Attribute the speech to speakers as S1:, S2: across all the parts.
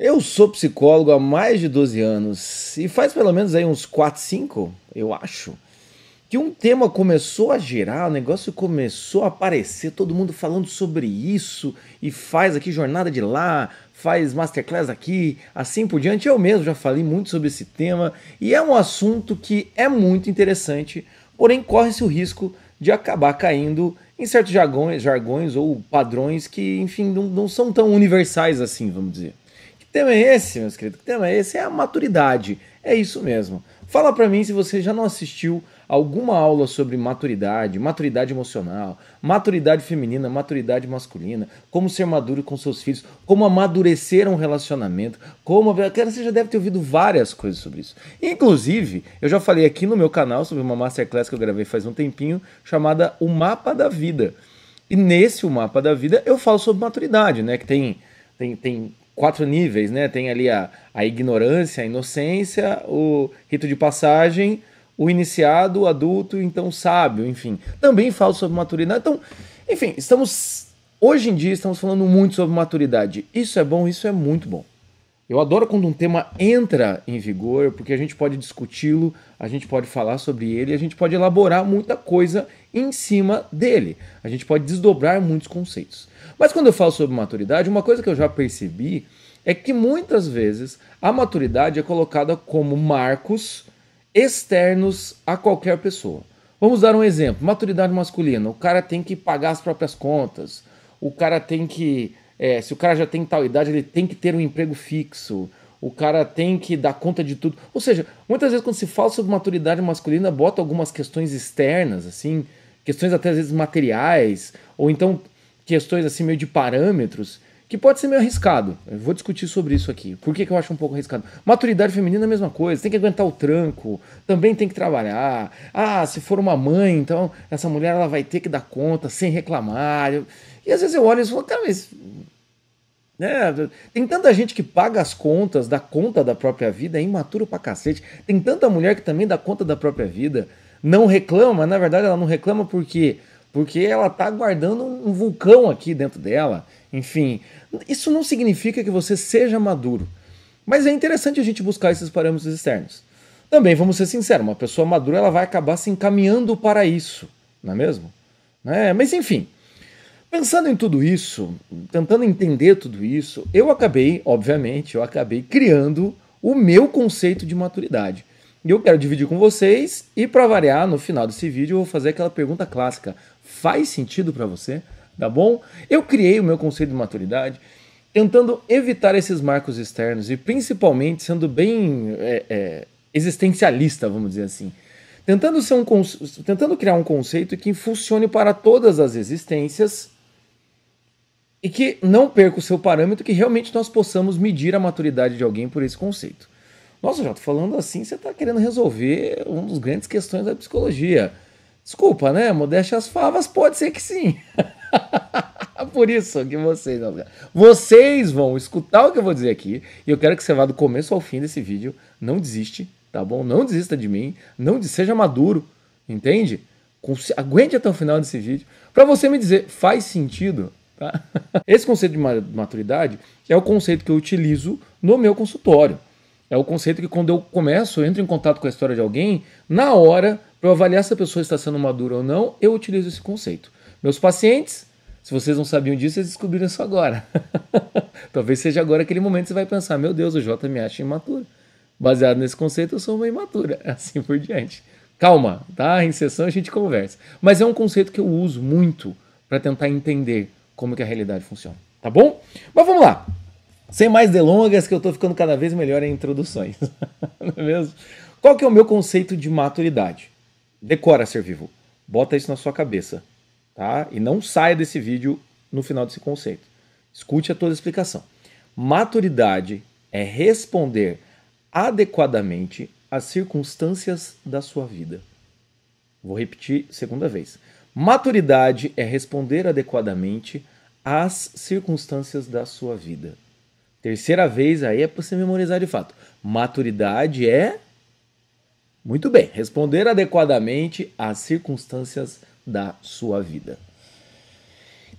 S1: Eu sou psicólogo há mais de 12 anos e faz pelo menos aí uns 4, 5, eu acho, que um tema começou a girar, o negócio começou a aparecer, todo mundo falando sobre isso e faz aqui jornada de lá, faz masterclass aqui, assim por diante. Eu mesmo já falei muito sobre esse tema e é um assunto que é muito interessante, porém corre-se o risco de acabar caindo em certos jargões ou padrões que, enfim, não são tão universais assim, vamos dizer. Que tema é esse, meus queridos? Que tema é esse? É a maturidade. É isso mesmo. Fala pra mim se você já não assistiu alguma aula sobre maturidade, maturidade emocional, maturidade feminina, maturidade masculina, como ser maduro com seus filhos, como amadurecer um relacionamento, como... Você já deve ter ouvido várias coisas sobre isso. Inclusive, eu já falei aqui no meu canal sobre uma masterclass que eu gravei faz um tempinho, chamada O Mapa da Vida. E nesse O Mapa da Vida eu falo sobre maturidade, né? Que tem 4 níveis, né? Tem ali a ignorância, a inocência, o rito de passagem, o iniciado, o adulto, então o sábio, enfim. Também falo sobre maturidade. Então, enfim, hoje em dia estamos falando muito sobre maturidade. Isso é bom, isso é muito bom. Eu adoro quando um tema entra em vigor, porque a gente pode discuti-lo, a gente pode falar sobre ele, a gente pode elaborar muita coisa em cima dele. A gente pode desdobrar muitos conceitos. Mas quando eu falo sobre maturidade, uma coisa que eu já percebi é que muitas vezes a maturidade é colocada como marcos externos a qualquer pessoa. Vamos dar um exemplo. Maturidade masculina. O cara tem que pagar as próprias contas. O cara tem que... se o cara já tem tal idade, ele tem que ter um emprego fixo. O cara tem que dar conta de tudo. Ou seja, muitas vezes quando se fala sobre maturidade masculina, bota algumas questões externas, assim, questões até às vezes materiais, ou então questões assim meio de parâmetros, que pode ser meio arriscado. Eu vou discutir sobre isso aqui. Por que eu acho um pouco arriscado? Maturidade feminina é a mesma coisa, tem que aguentar o tranco, também tem que trabalhar. Ah, se for uma mãe, então essa mulher ela vai ter que dar conta sem reclamar. E às vezes eu olho e falo, cara, mas... tem tanta gente que paga as contas, dá conta da própria vida, é imaturo pra cacete. Tem tanta mulher que também dá conta da própria vida, não reclama, mas na verdade ela não reclama porque ela tá guardando um vulcão aqui dentro dela. Enfim, isso não significa que você seja maduro. Mas é interessante a gente buscar esses parâmetros externos. Também, vamos ser sinceros, uma pessoa madura ela vai acabar se encaminhando para isso, não é mesmo? Mas enfim, pensando em tudo isso, tentando entender tudo isso, obviamente, eu acabei criando o meu conceito de maturidade. E eu quero dividir com vocês e para variar, no final desse vídeo eu vou fazer aquela pergunta clássica. Faz sentido para você? Tá bom? Eu criei o meu conceito de maturidade tentando evitar esses marcos externos e principalmente sendo bem existencialista, vamos dizer assim. Tentando criar um conceito que funcione para todas as existências e que não perca o seu parâmetro, que realmente nós possamos medir a maturidade de alguém por esse conceito. Nossa, já tô falando assim, você está querendo resolver uma das grandes questões da psicologia. Desculpa, né? Modéstia às favas, pode ser que sim. Por isso que vocês vão escutar o que eu vou dizer aqui, e eu quero que você vá do começo ao fim desse vídeo. Não desiste, tá bom? Não desista de mim, seja maduro, entende? Aguente até o final desse vídeo, para você me dizer, faz sentido? Tá? Esse conceito de maturidade é o conceito que eu utilizo no meu consultório. É o conceito que quando eu entro em contato com a história de alguém, na hora, para eu avaliar se a pessoa está sendo madura ou não, eu utilizo esse conceito. Meus pacientes, se vocês não sabiam disso, vocês descobriram isso agora. Talvez seja agora aquele momento que você vai pensar, meu Deus, o Jota me acha imaturo. Baseado nesse conceito, eu sou uma imatura. Assim por diante. Calma, tá? Em sessão a gente conversa. Mas é um conceito que eu uso muito para tentar entender como que a realidade funciona. Tá bom? Mas vamos lá. Sem mais delongas, que eu tô ficando cada vez melhor em introduções. Não é mesmo? Qual que é o meu conceito de maturidade? Decora, ser vivo. Bota isso na sua cabeça. Tá? E não saia desse vídeo no final desse conceito. Escute a toda a explicação. Maturidade é responder adequadamente às circunstâncias da sua vida. Vou repetir segunda vez. Maturidade é responder adequadamente às circunstâncias da sua vida. Terceira vez, aí é para você memorizar de fato. Maturidade é... Muito bem, responder adequadamente às circunstâncias da sua vida.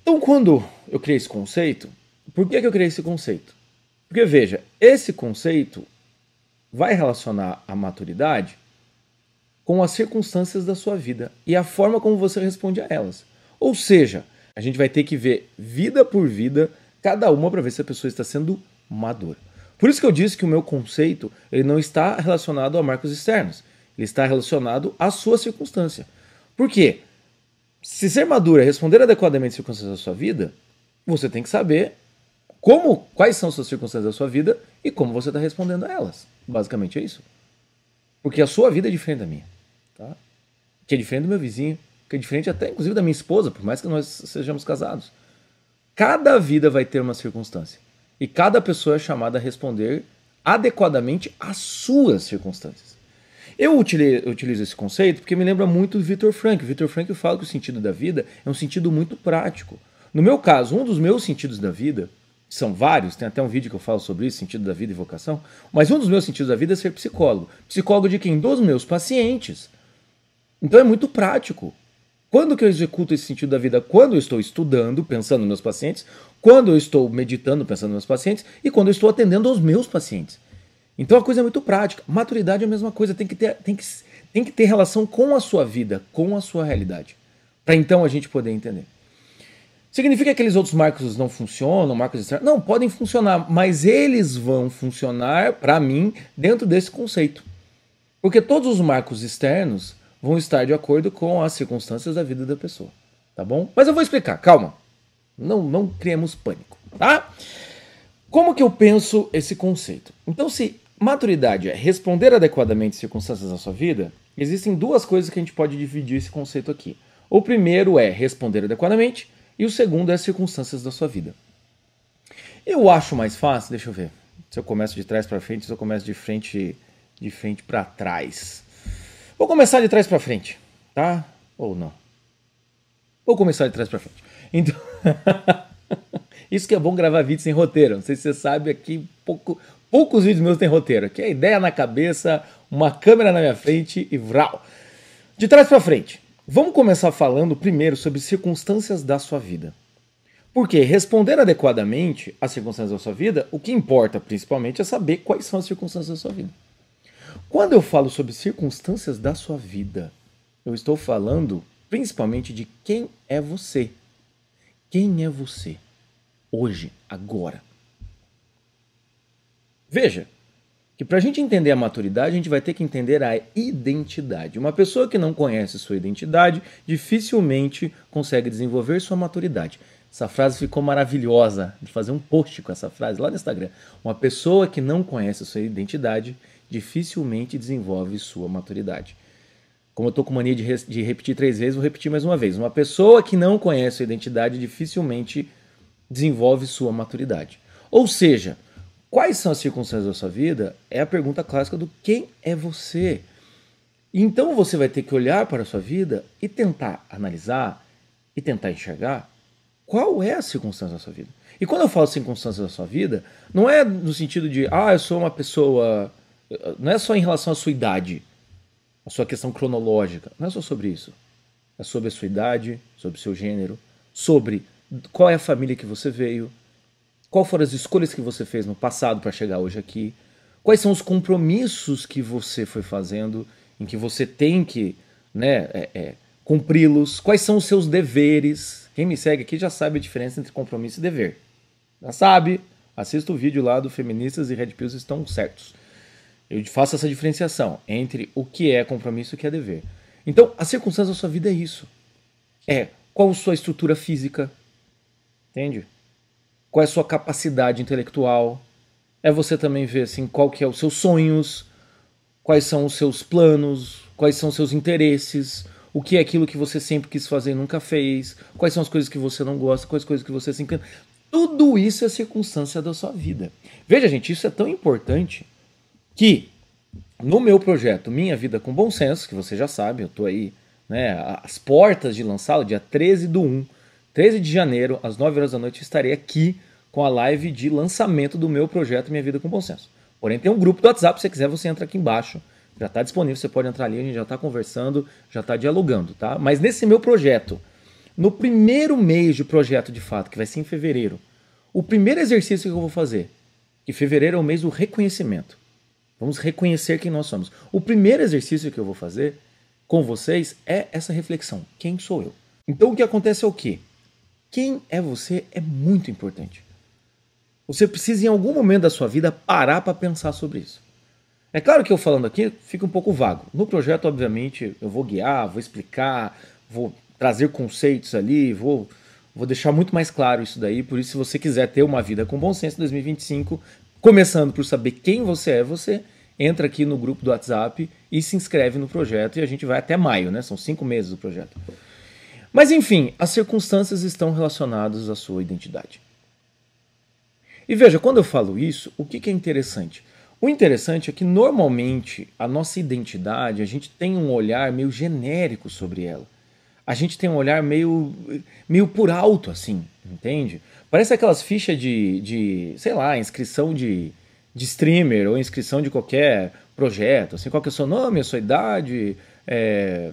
S1: Então, quando eu criei esse conceito, por que eu criei esse conceito? Porque veja, esse conceito vai relacionar a maturidade com as circunstâncias da sua vida e a forma como você responde a elas. Ou seja, a gente vai ter que ver vida por vida, cada uma, para ver se a pessoa está sendo madura. Por isso que eu disse que o meu conceito ele não está relacionado a marcos externos. Ele está relacionado à sua circunstância. Por quê? Se ser madura é responder adequadamente às circunstâncias da sua vida, você tem que saber quais são as suas circunstâncias da sua vida e como você está respondendo a elas. Basicamente é isso. Porque a sua vida é diferente da minha. Tá? Que é diferente do meu vizinho, que é diferente até inclusive da minha esposa, por mais que nós sejamos casados. Cada vida vai ter uma circunstância. E cada pessoa é chamada a responder adequadamente às suas circunstâncias. Eu utilizo esse conceito porque me lembra muito do Viktor Frankl. O Viktor Frankl fala que o sentido da vida é um sentido muito prático. No meu caso, um dos meus sentidos da vida, são vários, tem até um vídeo que eu falo sobre isso, sentido da vida e vocação, mas um dos meus sentidos da vida é ser psicólogo. Psicólogo de quem? Dos meus pacientes. Então é muito prático. Quando que eu executo esse sentido da vida? Quando eu estou estudando, pensando nos meus pacientes, quando eu estou meditando, pensando nos meus pacientes, e quando eu estou atendendo aos meus pacientes. Então a coisa é muito prática. Maturidade é a mesma coisa, tem que ter relação com a sua vida, com a sua realidade. Para então a gente poder entender. Significa que aqueles outros marcos não funcionam, marcos externos? Não, podem funcionar, mas eles vão funcionar, para mim, dentro desse conceito. Porque todos os marcos externos vão estar de acordo com as circunstâncias da vida da pessoa, tá bom? Mas eu vou explicar, calma. Não criemos pânico, tá? Como que eu penso esse conceito? Então, se maturidade é responder adequadamente às circunstâncias da sua vida, existem duas coisas que a gente pode dividir esse conceito aqui. O primeiro é responder adequadamente e o segundo é as circunstâncias da sua vida. Eu acho mais fácil, deixa eu ver, se eu começo de trás para frente, se eu começo de frente para trás. Vou começar de trás para frente, tá? Ou não? Vou começar de trás para frente. Então, isso que é bom gravar vídeo sem roteiro. Não sei se você sabe, aqui poucos vídeos meus têm roteiro. Aqui é ideia na cabeça, uma câmera na minha frente e vral. De trás para frente. Vamos começar falando primeiro sobre circunstâncias da sua vida. Porque responder adequadamente às circunstâncias da sua vida, o que importa principalmente é saber quais são as circunstâncias da sua vida. Quando eu falo sobre circunstâncias da sua vida, eu estou falando principalmente de quem é você. Quem é você? Hoje, agora. Veja, que para a gente entender a maturidade, a gente vai ter que entender a identidade. Uma pessoa que não conhece sua identidade, dificilmente consegue desenvolver sua maturidade. Essa frase ficou maravilhosa, de fazer um post com essa frase lá no Instagram. Uma pessoa que não conhece sua identidade, dificilmente desenvolve sua maturidade. Como eu estou com mania de repetir 3 vezes, vou repetir mais uma vez. Uma pessoa que não conhece sua identidade, dificilmente desenvolve sua maturidade. Ou seja, quais são as circunstâncias da sua vida? É a pergunta clássica do quem é você. Então você vai ter que olhar para a sua vida e tentar analisar e tentar enxergar qual é a circunstância da sua vida. E quando eu falo circunstâncias da sua vida, não é no sentido de, eu sou uma pessoa... Não é só em relação à sua idade, a sua questão cronológica. Não é só sobre isso. É sobre a sua idade, sobre o seu gênero, sobre qual é a família que você veio, quais foram as escolhas que você fez no passado para chegar hoje aqui, quais são os compromissos que você foi fazendo, em que você tem que cumpri-los, quais são os seus deveres. Quem me segue aqui já sabe a diferença entre compromisso e dever. Já sabe, assista o vídeo lá do Feministas e Red Pills estão certos. Eu faço essa diferenciação entre o que é compromisso e o que é dever. Então, a circunstância da sua vida é isso. Qual a sua estrutura física, entende? Qual é a sua capacidade intelectual? É você também ver assim, qual que é os seus sonhos, quais são os seus planos, quais são os seus interesses, o que é aquilo que você sempre quis fazer e nunca fez, quais são as coisas que você não gosta, quais coisas que você se encanta. Tudo isso é circunstância da sua vida. Veja, gente, isso é tão importante que no meu projeto Minha Vida com Bom Senso, que você já sabe, eu estou aí às portas de lançá-lo, dia 13/1, 13 de janeiro, às 9 horas da noite, estarei aqui com a live de lançamento do meu projeto Minha Vida com Bom Senso. Porém, tem um grupo do WhatsApp, se você quiser, você entra aqui embaixo, já está disponível, você pode entrar ali, a gente já está conversando, já está dialogando, tá? Mas nesse meu projeto, no primeiro mês de projeto de fato, que vai ser em fevereiro, o primeiro exercício que eu vou fazer que fevereiro é o mês do reconhecimento. Vamos reconhecer quem nós somos. O primeiro exercício que eu vou fazer com vocês é essa reflexão. Quem sou eu? Então o que acontece é o quê? Quem é você é muito importante. Você precisa em algum momento da sua vida parar para pensar sobre isso. É claro que eu falando aqui fica um pouco vago. No projeto, obviamente, eu vou guiar, vou explicar, vou trazer conceitos ali, vou deixar muito mais claro isso daí. Por isso, se você quiser ter uma vida com bom senso em 2025, começando por saber quem você é, você entra aqui no grupo do WhatsApp e se inscreve no projeto. E a gente vai até maio, né? São 5 meses do projeto. Mas enfim, as circunstâncias estão relacionadas à sua identidade. E veja, quando eu falo isso, o que é interessante? O interessante é que normalmente a nossa identidade, a gente tem um olhar meio genérico sobre ela. A gente tem um olhar meio por alto, assim, entende? Parece aquelas fichas sei lá, inscrição de streamer ou inscrição de qualquer projeto. Assim, qual que é o seu nome, a sua idade,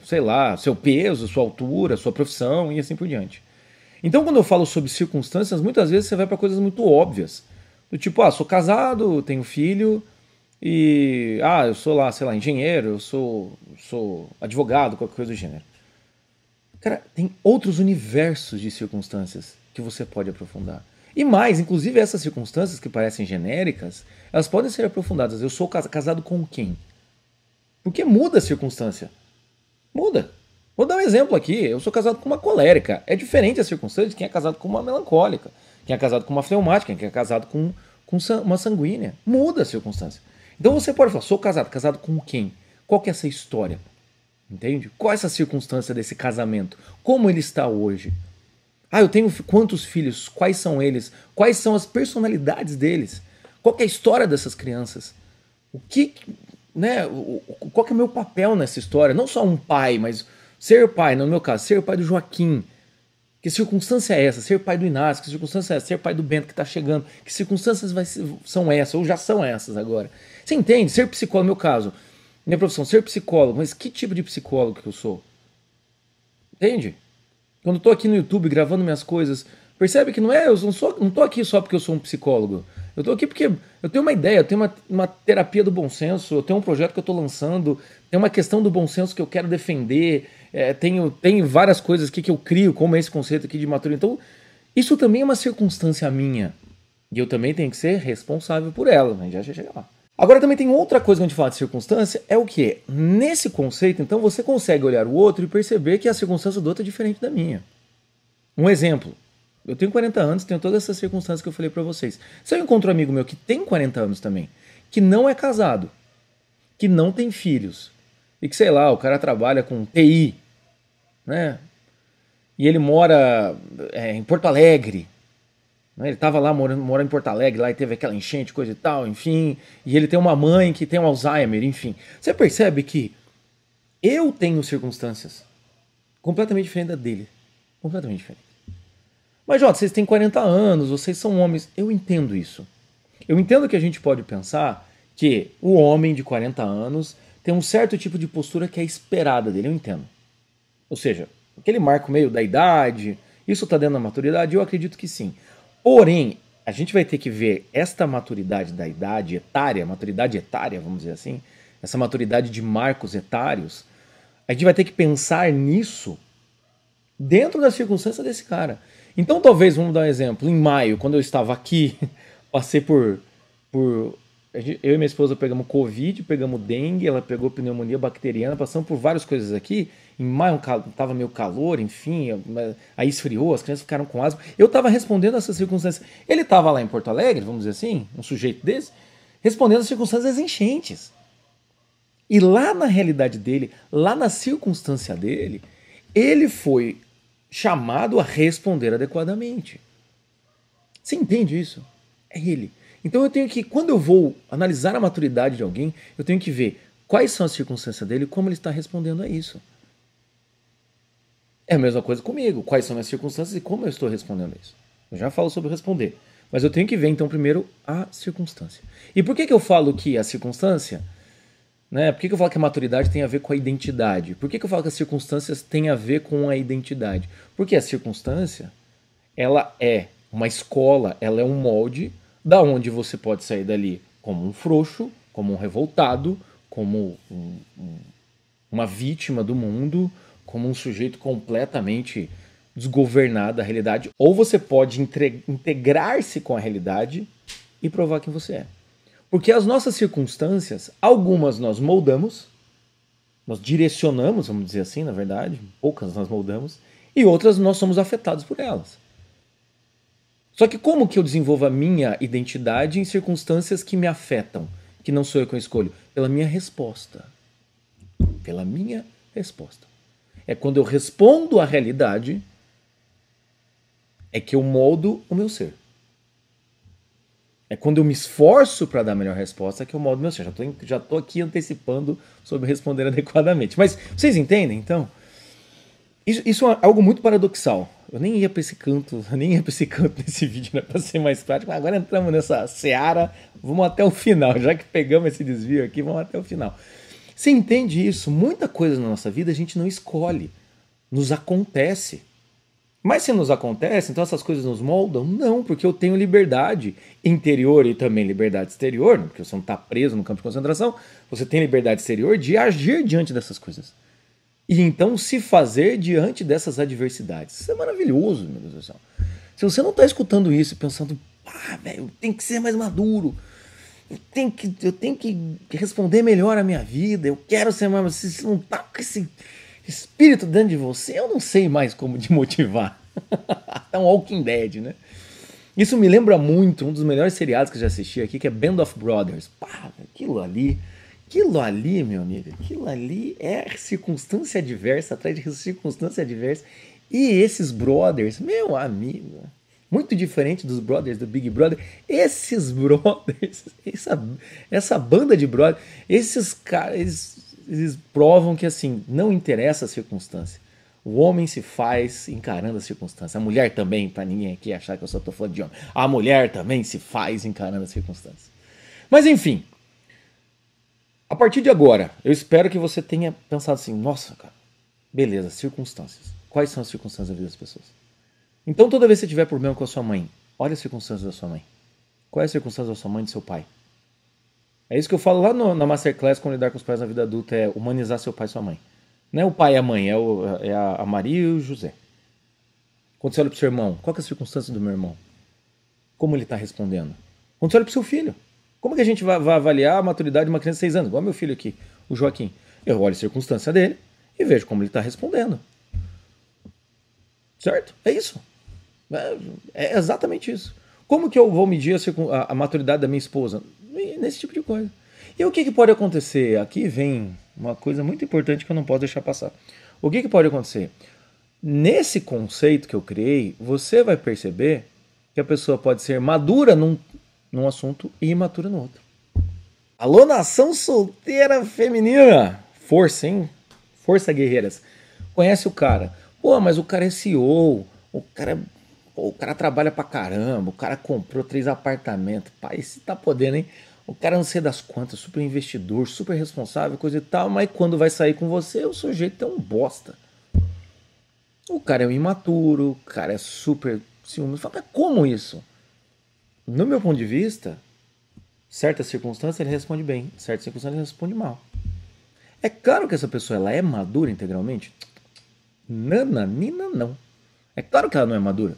S1: sei lá, seu peso, sua altura, sua profissão e assim por diante. Então, quando eu falo sobre circunstâncias, muitas vezes você vai para coisas muito óbvias. Do tipo, sou casado, tenho filho e, eu sou lá, sei lá, engenheiro, eu sou advogado, qualquer coisa do gênero. Cara, tem outros universos de circunstâncias que você pode aprofundar. E mais, inclusive essas circunstâncias que parecem genéricas, elas podem ser aprofundadas. Eu sou casado com quem? Porque muda a circunstância. Muda. Vou dar um exemplo aqui. Eu sou casado com uma colérica. É diferente a circunstância de quem é casado com uma melancólica, quem é casado com uma fleumática, quem é casado com uma sanguínea. Muda a circunstância. Então você pode falar, sou casado com quem? Qual que é essa história? Entende? Qual é essa circunstância desse casamento? Como ele está hoje? Eu tenho quantos filhos? Quais são eles? Quais são as personalidades deles? Qual que é a história dessas crianças? Qual que é o meu papel nessa história? Não só um pai, mas ser pai, no meu caso, ser pai do Joaquim. Que circunstância é essa? Ser pai do Inácio. Que circunstância é essa? Ser pai do Bento que está chegando. Que circunstâncias são essas? Ou já são essas agora? Você entende? Ser psicólogo, no meu caso, minha profissão, ser psicólogo, mas que tipo de psicólogo que eu sou? Entende? Quando eu tô aqui no YouTube gravando minhas coisas, percebe que eu não tô aqui só porque eu sou um psicólogo. Eu tô aqui porque eu tenho uma ideia, eu tenho uma terapia do bom senso, eu tenho um projeto que eu tô lançando, tem uma questão do bom senso que eu quero defender, tem várias coisas aqui que eu crio, como esse conceito aqui de maturidade. Então, isso também é uma circunstância minha. E eu também tenho que ser responsável por ela, a gente já chega lá. Agora também tem outra coisa que a gente fala de circunstância, é o quê? Nesse conceito, então, você consegue olhar o outro e perceber que a circunstância do outro é diferente da minha. Um exemplo, eu tenho 40 anos, tenho todas essas circunstâncias que eu falei pra vocês. Se eu encontro um amigo meu que tem 40 anos também, que não é casado, que não tem filhos, e que, sei lá, o cara trabalha com TI, né? E ele mora em Porto Alegre, ele estava lá morando em Porto Alegre, lá e teve aquela enchente, coisa e tal, enfim. E ele tem uma mãe que tem um Alzheimer, enfim. Você percebe que eu tenho circunstâncias completamente diferentes da dele. Completamente diferentes. Mas, Jota, vocês têm 40 anos, vocês são homens. Eu entendo isso. Eu entendo que a gente pode pensar que o homem de 40 anos tem um certo tipo de postura que é esperada dele. Eu entendo. Ou seja, aquele marco meio da idade, isso está dentro da maturidade? Eu acredito que sim. Porém, a gente vai ter que ver esta maturidade da idade etária, maturidade etária, vamos dizer assim, essa maturidade de marcos etários, a gente vai ter que pensar nisso dentro da circunstância desse cara. Então, talvez, vamos dar um exemplo, em maio, quando eu estava aqui, passei por eu e minha esposa pegamos Covid, pegamos dengue, ela pegou pneumonia bacteriana, passamos por várias coisas aqui. Em maio estava meio calor, enfim, aí esfriou, as crianças ficaram com asma. Eu estava respondendo essas circunstâncias. Ele estava lá em Porto Alegre, vamos dizer assim, um sujeito desse, respondendo as circunstâncias enchentes. E lá na realidade dele, lá na circunstância dele, ele foi chamado a responder adequadamente. Você entende isso? É ele. Então eu tenho que, quando eu vou analisar a maturidade de alguém, eu tenho que ver quais são as circunstâncias dele e como ele está respondendo a isso. É a mesma coisa comigo. Quais são as circunstâncias e como eu estou respondendo a isso. Eu já falo sobre responder. Mas eu tenho que ver, então, primeiro, a circunstância. E por que eu falo que a circunstância... Por que eu falo que a maturidade tem a ver com a identidade? Por que eu falo que as circunstâncias têm a ver com a identidade? Porque a circunstância, ela é uma escola, ela é um molde da onde você pode sair dali como um frouxo, como um revoltado, como uma vítima do mundo, como um sujeito completamente desgovernado da realidade, ou você pode integrar-se com a realidade e provar quem você é. Porque as nossas circunstâncias, algumas nós moldamos, nós direcionamos, vamos dizer assim, na verdade, poucas nós moldamos, e outras nós somos afetados por elas. Só que como que eu desenvolvo a minha identidade em circunstâncias que me afetam, que não sou eu que eu escolho? Pela minha resposta. Pela minha resposta. É quando eu respondo à realidade, é que eu moldo o meu ser. É quando eu me esforço para dar a melhor resposta que eu moldo o meu ser. Já estou aqui antecipando sobre responder adequadamente. Mas vocês entendem, então? Isso é algo muito paradoxal. Eu nem ia para esse canto nesse vídeo, né, para ser mais prático. Agora entramos nessa seara, vamos até o final. Já que pegamos esse desvio aqui, vamos até o final. Você entende isso? Muita coisa na nossa vida a gente não escolhe. Nos acontece. Mas se nos acontece, então essas coisas nos moldam? Não, porque eu tenho liberdade interior e também liberdade exterior, porque você não está preso no campo de concentração, você tem liberdade exterior de agir diante dessas coisas. E então se fazer diante dessas adversidades. Isso é maravilhoso, meu Deus do céu. Se você não está escutando isso pensando, velho, eu tenho que ser mais maduro, eu tenho que responder melhor a minha vida, eu quero ser mais... Se você não está com esse espírito dentro de você, eu não sei mais como te motivar. É um Walking Dead, né? Isso me lembra muito um dos melhores seriados que eu já assisti aqui, que é Band of Brothers. Aquilo ali, meu amigo, aquilo ali é circunstância adversa atrás de circunstância adversa. E esses brothers, meu amigo, muito diferente dos brothers do Big Brother, esses brothers, essa banda de brothers, esses caras, eles provam que assim, não interessa a circunstância. O homem se faz encarando a circunstância. A mulher também, para ninguém aqui achar que eu só estou falando de homem. A mulher também se faz encarando a circunstância. Mas enfim, a partir de agora, eu espero que você tenha pensado assim, nossa, cara, beleza, circunstâncias. Quais são as circunstâncias da vida das pessoas? Então toda vez que você tiver problema com a sua mãe, olha as circunstâncias da sua mãe. Qual é a circunstância da sua mãe e do seu pai? É isso que eu falo lá na Masterclass com lidar com os pais na vida adulta, é humanizar seu pai e sua mãe. Não é o pai e a mãe, é a Maria e o José. Quando você olha para o seu irmão, qual é a circunstância do meu irmão? Como ele está respondendo? Quando você olha para o seu filho, como que a gente vai avaliar a maturidade de uma criança de 6 anos? Igual meu filho aqui, o Joaquim. Eu olho a circunstância dele e vejo como ele está respondendo. Certo? É isso. É exatamente isso. Como que eu vou medir a maturidade da minha esposa? Nesse tipo de coisa. E o que pode acontecer? Aqui vem uma coisa muito importante que eu não posso deixar passar. O que pode acontecer? Nesse conceito que eu criei, você vai perceber que a pessoa pode ser madura num assunto e imatura no outro. Alô, nação solteira feminina! Força, hein? Força, guerreiras. Conhece o cara. Pô, mas o cara é CEO, o cara trabalha pra caramba, o cara comprou 3 apartamentos. Pai, esse tá podendo, hein? O cara não sei das quantas, super investidor, super responsável, coisa e tal, mas quando vai sair com você, o sujeito é um bosta. O cara é um imaturo, o cara é super ciúmes. Fala, mas como isso? No meu ponto de vista, certas circunstâncias ele responde bem, certas circunstâncias ele responde mal. É claro que essa pessoa ela é madura integralmente? Nananina, não. É claro que ela não é madura.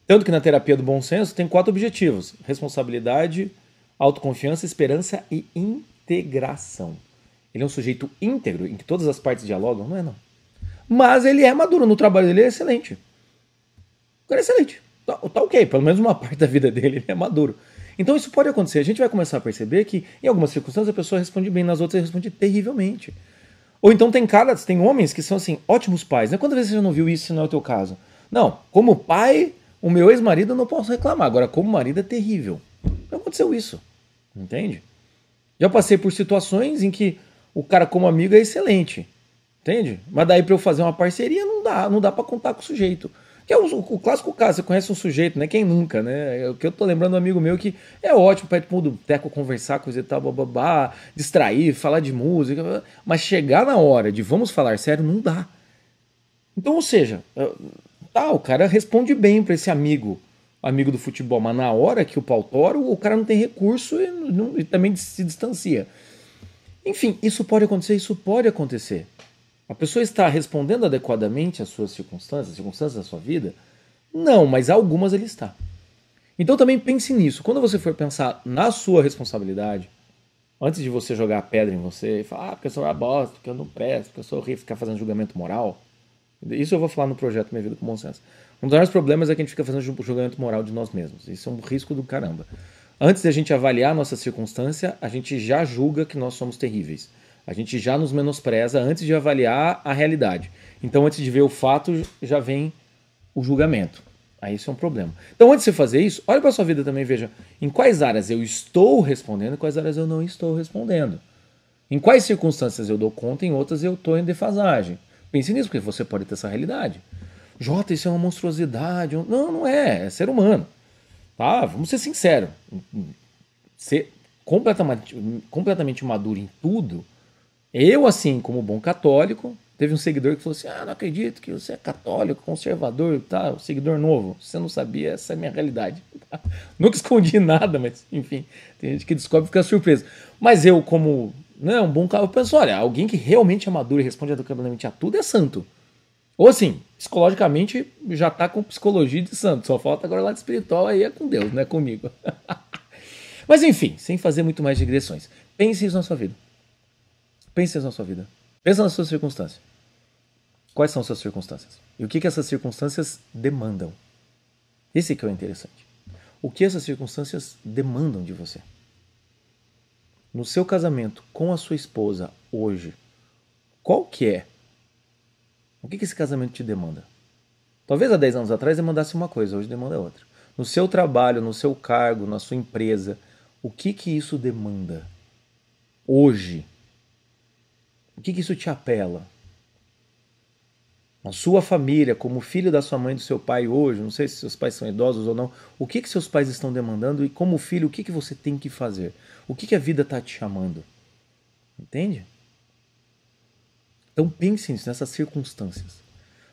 S1: Tanto que na terapia do bom senso tem 4 objetivos: responsabilidade, autoconfiança, esperança e integração. Ele é um sujeito íntegro, em que todas as partes dialogam? Não é, não. Mas ele é maduro, no trabalho dele é excelente. O cara é excelente. Tá ok, pelo menos uma parte da vida dele ele é maduro. Então isso pode acontecer. A gente vai começar a perceber que em algumas circunstâncias a pessoa responde bem, nas outras responde terrivelmente. Ou então tem homens que são assim, ótimos pais. Né? Quantas vezes você já não viu isso se não é o teu caso? Não, como pai, o meu ex-marido eu não posso reclamar. Agora, como marido é terrível. Não aconteceu isso. Entende? Já passei por situações em que o cara como amigo é excelente. Entende? Mas daí para eu fazer uma parceria não dá para contar com o sujeito. Que é o clássico caso, você conhece um sujeito, né? Quem nunca, né? É o que eu tô lembrando de um amigo meu que é ótimo pra ir pro boteco conversar, coisa e tal, bababá, distrair, falar de música, mas chegar na hora de vamos falar sério, não dá. Então, ou seja, o cara responde bem pra esse amigo amigo do futebol, mas na hora que o pau tora, o cara não tem recurso e também se distancia. Enfim, isso pode acontecer, isso pode acontecer. A pessoa está respondendo adequadamente às suas circunstâncias, às circunstâncias da sua vida? Não, mas algumas ele está. Então também pense nisso. Quando você for pensar na sua responsabilidade, antes de você jogar a pedra em você e falar, porque eu sou uma bosta, porque eu não presto, porque eu sou horrível, ficar fazendo julgamento moral. Isso eu vou falar no projeto Minha Vida com Bom Senso. Um dos maiores problemas é que a gente fica fazendo julgamento moral de nós mesmos. Isso é um risco do caramba. Antes de a gente avaliar a nossa circunstância, a gente já julga que nós somos terríveis. A gente já nos menospreza antes de avaliar a realidade. Então, antes de ver o fato, já vem o julgamento. Aí isso é um problema. Então, antes de você fazer isso, olha para a sua vida também e veja em quais áreas eu estou respondendo e quais áreas eu não estou respondendo. Em quais circunstâncias eu dou conta, em outras eu estou em defasagem. Pense nisso, porque você pode ter essa realidade. Jota, isso é uma monstruosidade. Não, não é. É ser humano. Tá? Vamos ser sinceros. Ser completamente maduro em tudo. Eu, assim, como bom católico, teve um seguidor que falou assim, não acredito que você é católico, conservador, tá? Seguidor novo. Você não sabia, essa é a minha realidade. Nunca escondi nada, mas, enfim, tem gente que descobre e fica surpreso. Mas eu, como um bom católico, eu penso, olha, alguém que realmente é maduro e responde adequadamente a tudo é santo. Ou assim, psicologicamente já tá com psicologia de santo, só falta agora lado espiritual, aí é com Deus, não é comigo. Mas enfim, sem fazer muito mais digressões, pense isso na sua vida. Pense isso na sua vida. Pensa nas suas circunstâncias. Quais são as suas circunstâncias? E o que essas circunstâncias demandam? Esse que é o interessante. O que essas circunstâncias demandam de você? No seu casamento com a sua esposa hoje, qual que é? O que esse casamento te demanda? Talvez há 10 anos atrás demandasse uma coisa, hoje demanda outra. No seu trabalho, no seu cargo, na sua empresa, o que isso demanda? Hoje. O que isso te apela? Na sua família, como filho da sua mãe e do seu pai hoje, não sei se seus pais são idosos ou não, o que seus pais estão demandando e como filho, o que você tem que fazer? O que a vida está te chamando? Entende? Então pense nisso, nessas circunstâncias.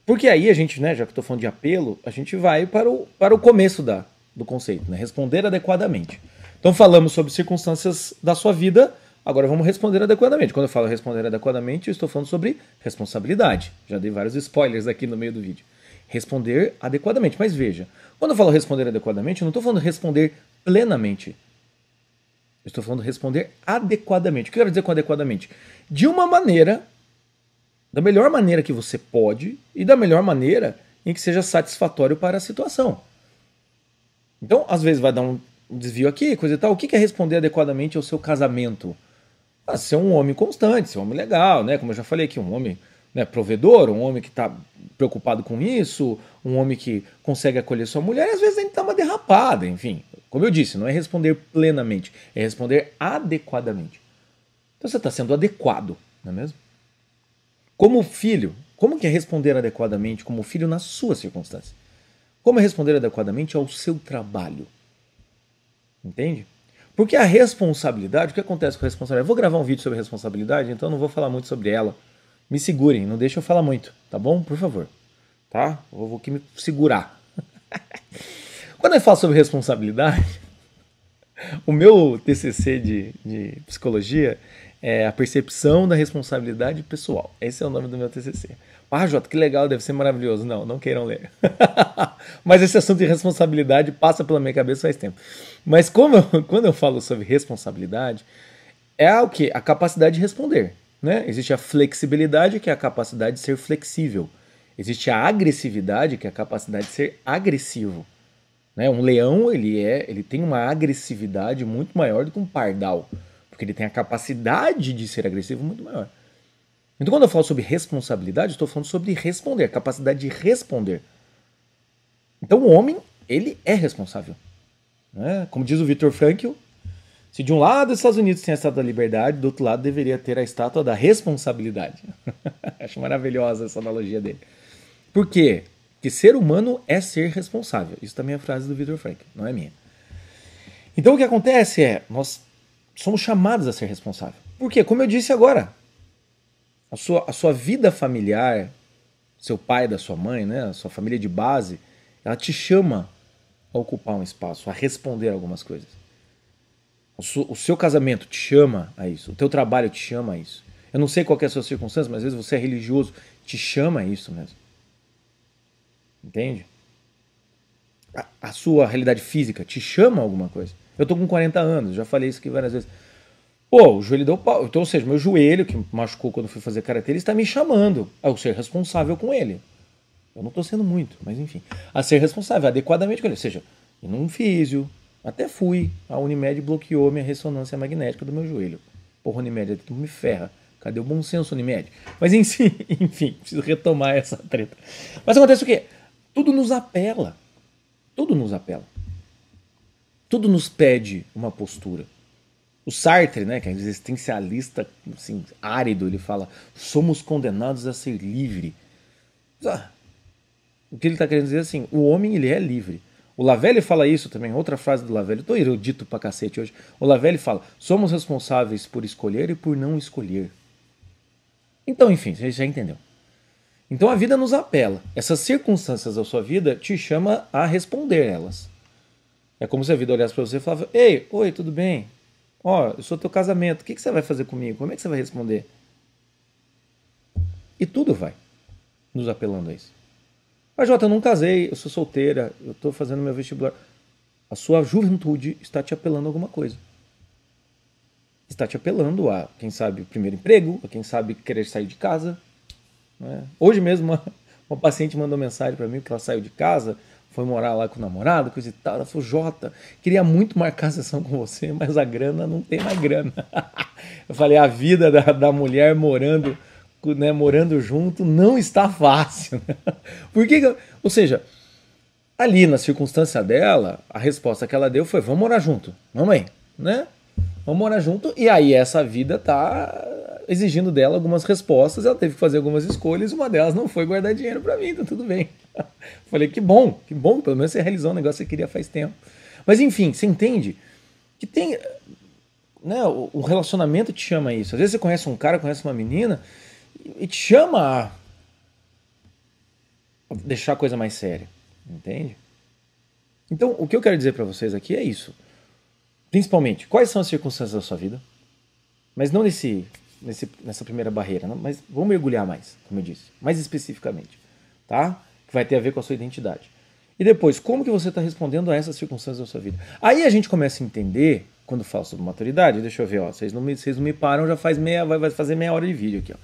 S1: Porque aí a gente, já que eu estou falando de apelo, a gente vai para o começo do conceito, responder adequadamente. Então falamos sobre circunstâncias da sua vida, agora vamos responder adequadamente. Quando eu falo responder adequadamente, eu estou falando sobre responsabilidade. Já dei vários spoilers aqui no meio do vídeo. Responder adequadamente. Mas veja, quando eu falo responder adequadamente, eu não estou falando responder plenamente. Eu estou falando responder adequadamente. O que eu quero dizer com adequadamente? De uma maneira, da melhor maneira que você pode e da melhor maneira em que seja satisfatório para a situação. Então, às vezes vai dar um desvio aqui, coisa e tal. O que é responder adequadamente ao seu casamento? Ser um homem constante, ser um homem legal, como eu já falei aqui, um homem provedor, um homem que está preocupado com isso, um homem que consegue acolher sua mulher, e às vezes a gente dá uma derrapada, enfim. Como eu disse, não é responder plenamente, é responder adequadamente. Então você está sendo adequado, não é mesmo? Como filho, como que é responder adequadamente como filho nas suas circunstâncias? Como é responder adequadamente ao seu trabalho? Entende? Porque a responsabilidade, o que acontece com a responsabilidade? Eu vou gravar um vídeo sobre responsabilidade, então não vou falar muito sobre ela. Me segurem, não deixem eu falar muito, tá bom? Por favor. Tá? Eu vou aqui me segurar. Quando eu falo sobre responsabilidade, o meu TCC de psicologia é a percepção da responsabilidade pessoal. Esse é o nome do meu TCC. Jota, que legal, deve ser maravilhoso. Não queiram ler. Mas esse assunto de responsabilidade passa pela minha cabeça faz tempo. Mas quando eu falo sobre responsabilidade, é o quê? A capacidade de responder. Existe a flexibilidade, que é a capacidade de ser flexível. Existe a agressividade, que é a capacidade de ser agressivo. Um leão, ele tem uma agressividade muito maior do que um pardal, porque ele tem a capacidade de ser agressivo muito maior. Então, quando eu falo sobre responsabilidade, eu estou falando sobre responder, a capacidade de responder. Então, o homem, ele é responsável. Como diz o Viktor Frankl, se de um lado dos Estados Unidos tem a Estátua da Liberdade, do outro lado deveria ter a Estátua da Responsabilidade. Acho maravilhosa essa analogia dele. Por quê? Porque ser humano é ser responsável. Isso também é a frase do Viktor Frankl, não é minha. Então, o que acontece é, nós somos chamados a ser responsável. Por quê? Como eu disse agora, a sua vida familiar, seu pai, da sua mãe, a sua família de base, ela te chama a ocupar um espaço, a responder algumas coisas. O seu casamento te chama a isso, o teu trabalho te chama a isso. Eu não sei qual é a sua circunstância, mas às vezes você é religioso, te chama a isso mesmo. Entende? A sua realidade física te chama a alguma coisa. Eu tô com 40 anos, já falei isso aqui várias vezes. Pô, o joelho deu pau. Então, ou seja, meu joelho, que machucou quando fui fazer karatê, ele está me chamando a eu ser responsável com ele. Eu não estou sendo muito, mas enfim. A ser responsável adequadamente com ele. Ou seja, ir num físio, até fui. A Unimed bloqueou minha ressonância magnética do meu joelho. Porra, Unimed, tu me ferra. Cadê o bom senso, Unimed? Mas enfim, preciso retomar essa treta. Mas acontece o quê? Tudo nos apela. Tudo nos apela. Tudo nos pede uma postura. O Sartre, né, que é um existencialista assim, árido, ele fala: somos condenados a ser livre. O que ele está querendo dizer é assim: o homem ele é livre. O Lavelle fala isso também, outra frase do Lavelle, estou erudito pra cacete hoje. O Lavelle fala: somos responsáveis por escolher e por não escolher. Então, enfim, você já entendeu. Então a vida nos apela. Essas circunstâncias da sua vida te chama a responder elas. É como se a vida olhasse para você e falava: ei, oi, tudo bem? Ó, eu sou teu casamento, o que você vai fazer comigo? Como é que você vai responder? E tudo vai nos apelando a isso. Mas Jota, eu não casei, eu sou solteira, eu estou fazendo meu vestibular. A sua juventude está te apelando a alguma coisa. Está te apelando a, quem sabe, o primeiro emprego, a quem sabe querer sair de casa. Né? Hoje mesmo uma paciente mandou mensagem para mim que ela saiu de casa, foi morar lá com o namorado, coisa e tal. Ela falou: Jota, queria muito marcar a sessão com você, mas a grana não tem mais grana. Eu falei: a vida da mulher morando, né, morando junto não está fácil. Por que, ou seja, ali na circunstância dela, a resposta que ela deu foi: vamos morar junto, mamãe, né? Vamos morar junto. E aí essa vida tá exigindo dela algumas respostas, ela teve que fazer algumas escolhas, uma delas não foi guardar dinheiro para mim, então tudo bem. Falei: que bom, pelo menos você realizou um negócio que você queria faz tempo. Mas enfim, você entende que tem, né, o relacionamento te chama a isso. Às vezes você conhece um cara, conhece uma menina e te chama a deixar a coisa mais séria, entende? Então, o que eu quero dizer para vocês aqui é isso. Principalmente, quais são as circunstâncias da sua vida? Mas não nessa primeira barreira, não, mas vamos mergulhar mais, como eu disse, mais especificamente, tá? Que vai ter a ver com a sua identidade. E depois, como que você está respondendo a essas circunstâncias da sua vida? Aí a gente começa a entender, quando falo sobre maturidade, deixa eu ver, ó, vocês não me param, já faz vai fazer meia hora de vídeo aqui, ó.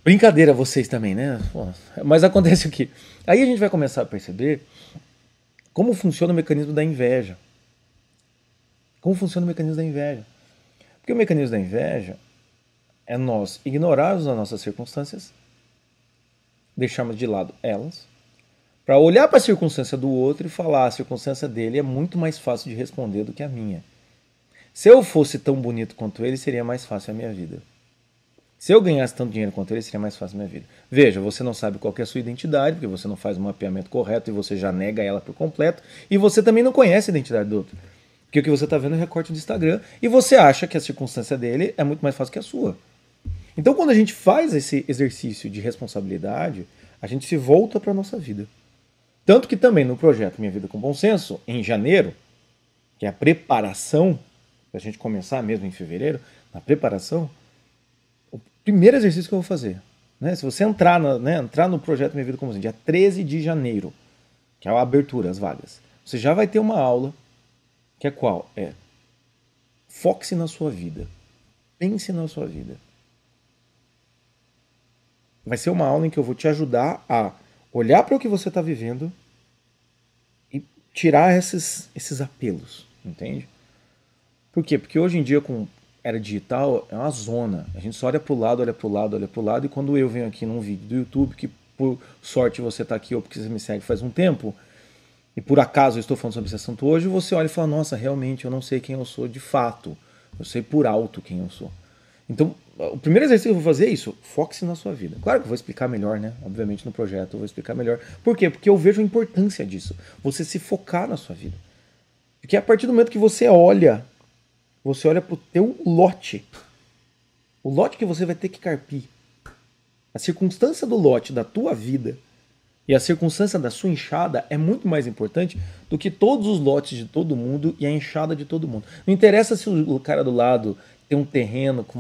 S1: Brincadeira vocês também, né? Pô, mas acontece o quê? Aí a gente vai começar a perceber como funciona o mecanismo da inveja. Como funciona o mecanismo da inveja? Porque o mecanismo da inveja é nós ignorarmos as nossas circunstâncias, deixarmos de lado elas, para olhar para a circunstância do outro e falar: a circunstância dele é muito mais fácil de responder do que a minha. Se eu fosse tão bonito quanto ele, seria mais fácil a minha vida. Se eu ganhasse tanto dinheiro quanto ele, seria mais fácil a minha vida. Veja, você não sabe qual é a sua identidade, porque você não faz um mapeamento correto e você já nega ela por completo, e você também não conhece a identidade do outro. Porque o que você está vendo é o recorte do Instagram e você acha que a circunstância dele é muito mais fácil que a sua. Então, quando a gente faz esse exercício de responsabilidade, a gente se volta para a nossa vida. Tanto que também no projeto Minha Vida com Bom Senso, em janeiro, que é a preparação, para a gente começar mesmo em fevereiro, na preparação, o primeiro exercício que eu vou fazer, né, se você entrar no projeto Minha Vida com Bom Senso, dia 13 de janeiro, que é a abertura, as vagas, você já vai ter uma aula, que é qual? É: foque-se na sua vida. Pense na sua vida. Vai ser uma aula em que eu vou te ajudar a olhar para o que você está vivendo e tirar esses apelos, entende? Por quê? Porque hoje em dia, com era digital, é uma zona. A gente só olha para o lado, olha para o lado, olha para o lado, e quando eu venho aqui num vídeo do YouTube, que por sorte você está aqui ou porque você me segue faz um tempo, e por acaso eu estou falando sobre esse assunto hoje, você olha e fala: nossa, realmente eu não sei quem eu sou de fato. Eu sei por alto quem eu sou. Então, o primeiro exercício que eu vou fazer é isso: foque-se na sua vida. Claro que eu vou explicar melhor, né? Obviamente no projeto eu vou explicar melhor. Por quê? Porque eu vejo a importância disso. Você se focar na sua vida. Porque a partir do momento que você olha para o teu lote, o lote que você vai ter que carpir, a circunstância do lote da tua vida, E a circunstância da sua enxada é muito mais importante do que todos os lotes de todo mundo e a enxada de todo mundo. Não interessa se o cara do lado tem um terreno com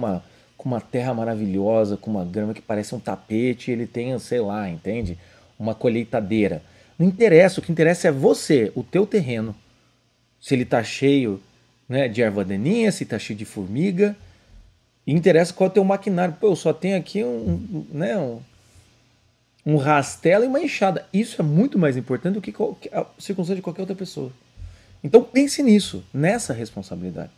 S1: uma terra maravilhosa, com uma grama que parece um tapete, ele tem, sei lá, entende? Uma colheitadeira. Não interessa, o que interessa é você, o teu terreno. Se ele está cheio, né, de erva daninha, se está cheio de formiga. E interessa qual é o teu maquinário. Pô, eu só tenho aqui um rastelo e uma enxada. Isso é muito mais importante do que a circunstância de qualquer outra pessoa. Então pense nisso, nessa responsabilidade.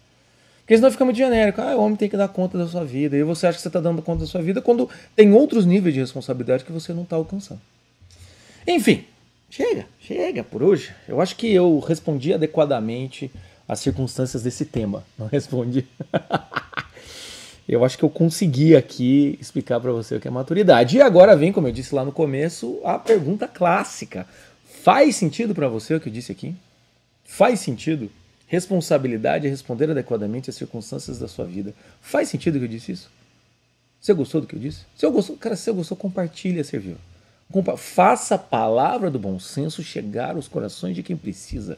S1: Porque senão fica muito genérico. O homem tem que dar conta da sua vida. E você acha que você está dando conta da sua vida quando tem outros níveis de responsabilidade que você não está alcançando. Enfim, chega por hoje. Eu acho que eu respondi adequadamente às circunstâncias desse tema. Não respondi. Eu acho que eu consegui aqui explicar para você o que é maturidade. E agora vem, como eu disse lá no começo, a pergunta clássica. Faz sentido para você o que eu disse aqui? Faz sentido? Responsabilidade é responder adequadamente às circunstâncias da sua vida. Faz sentido que eu disse isso? Você gostou do que eu disse? Se eu gostou, cara, se você gostou, compartilha, serviu. Faça a palavra do bom senso chegar aos corações de quem precisa.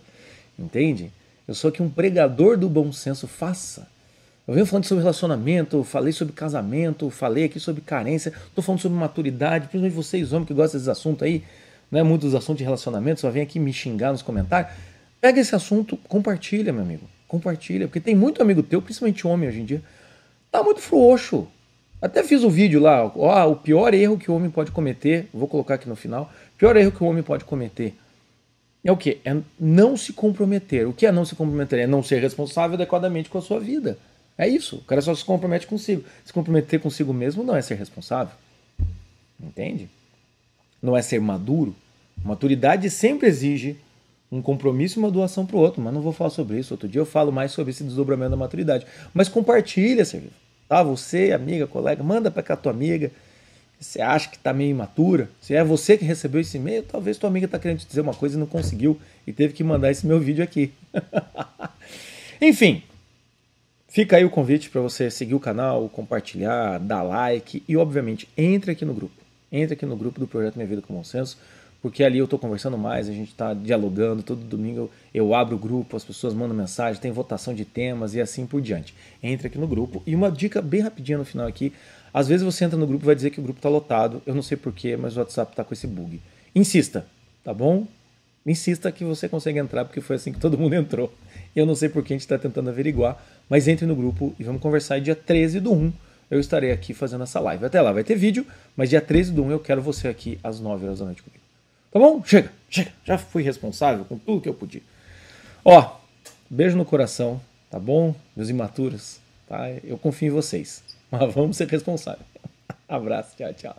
S1: Entende? Eu sou aqui um pregador do bom senso. Faça. Eu venho falando sobre relacionamento, falei sobre casamento, falei aqui sobre carência, estou falando sobre maturidade, principalmente vocês homens que gostam desses assuntos aí, né? Muitos assuntos de relacionamento, só vem aqui me xingar nos comentários. Pega esse assunto, compartilha, meu amigo. Compartilha, porque tem muito amigo teu, principalmente homem hoje em dia, tá muito frouxo. Até fiz um vídeo lá, o pior erro que o homem pode cometer, vou colocar aqui no final, o pior erro que o homem pode cometer é o quê? É não se comprometer. O que é não se comprometer? É não ser responsável adequadamente com a sua vida. É isso, o cara só se compromete consigo. Se comprometer consigo mesmo não é ser responsável. Entende? Não é ser maduro. Maturidade sempre exige um compromisso e uma doação para o outro, mas não vou falar sobre isso. Outro dia eu falo mais sobre esse desdobramento da maturidade. Mas compartilha, serviço. Tá? Você, amiga, colega, manda para cá a tua amiga. Você acha que está meio imatura? Se é você que recebeu esse e-mail, talvez tua amiga está querendo te dizer uma coisa e não conseguiu e teve que mandar esse meu vídeo aqui. Enfim. Fica aí o convite para você seguir o canal, compartilhar, dar like e, obviamente, entre aqui no grupo. Entre aqui no grupo do Projeto Minha Vida com Bom Senso, porque ali eu estou conversando mais, a gente está dialogando, todo domingo eu abro o grupo, as pessoas mandam mensagem, tem votação de temas e assim por diante. Entre aqui no grupo. E uma dica bem rapidinha no final aqui, às vezes você entra no grupo e vai dizer que o grupo está lotado, eu não sei porquê, mas o WhatsApp está com esse bug. Insista, tá bom? Insista que você consegue entrar, porque foi assim que todo mundo entrou. Eu não sei por que a gente está tentando averiguar, mas entre no grupo e vamos conversar. E dia 13/1 eu estarei aqui fazendo essa live. Até lá vai ter vídeo, mas dia 13/1 eu quero você aqui às 9 horas da noite comigo. Tá bom? Chega. Já fui responsável com tudo que eu podia. Ó, beijo no coração, tá bom? Meus imaturos, tá? Eu confio em vocês, mas vamos ser responsáveis. Abraço, tchau, tchau.